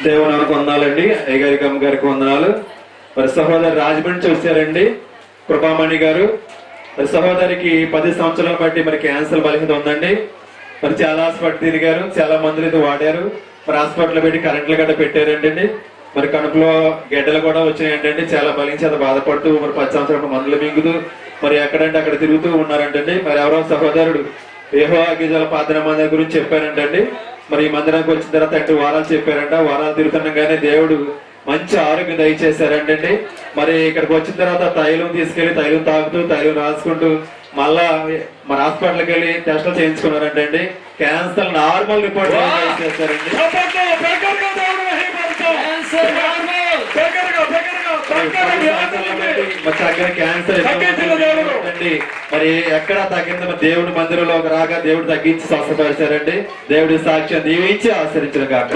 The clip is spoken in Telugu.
దేవునానికి వందనాలండి. అయ్యగారికి అమ్మగారికి వందనాలు. మరి సహోదరు రాజమండ్రి నుంచి వచ్చారండి కృపామణి గారు. మరి సహోదరికి 10 సంవత్సరాల బట్టి మరి క్యాన్సర్ బలహీనత ఉందండి. మరి చాలా హాస్పిటల్ తిరిగారు, చాలా మందులు అయితే వాడారు. మరి హాస్పిటల్ పెట్టి కరెంట్లు గట్ట పెట్టారంటండి. మరి కడుపులో గడ్డలు కూడా వచ్చినాయంటండి. చాలా బలించేత బాధపడుతూ మరి 10 సంవత్సరాల మందులు మింగుతూ మరి ఎక్కడంటే అక్కడ తిరుగుతూ ఉన్నారంటండి. మరి ఎవరో సహోదరుడు యెహోవా గిరిజల ప్రార్థన మందిరం గురించి చెప్పారంటండి. మరి ఈ మందిరానికి వచ్చిన తర్వాత 8 వారాలు చెప్పారంట. వారాలు తిరుగుతుండగానే దేవుడు మంచి ఆరోగ్యం దయచేశారంటండి. మరి ఇక్కడికి వచ్చిన తర్వాత తైలం తీసుకెళ్లి తైలం తాగుతూ తైలం రాసుకుంటూ మళ్ళా మన హాస్పిటల్కి వెళ్ళి టెస్టులు చేయించుకున్నారంటండి. క్యాన్సర్ నార్మల్ రిపోర్ట్ చేశారండి. క్యాన్సర్ మరి ఎక్కడ తగ్గింది, మరి దేవుడి మందిరంలోకి రాగా దేవుడు తగ్గించి స్వస్థపరిచారండి. దేవుడి సాక్ష్యం దీవించి ఆచరించిన కాక.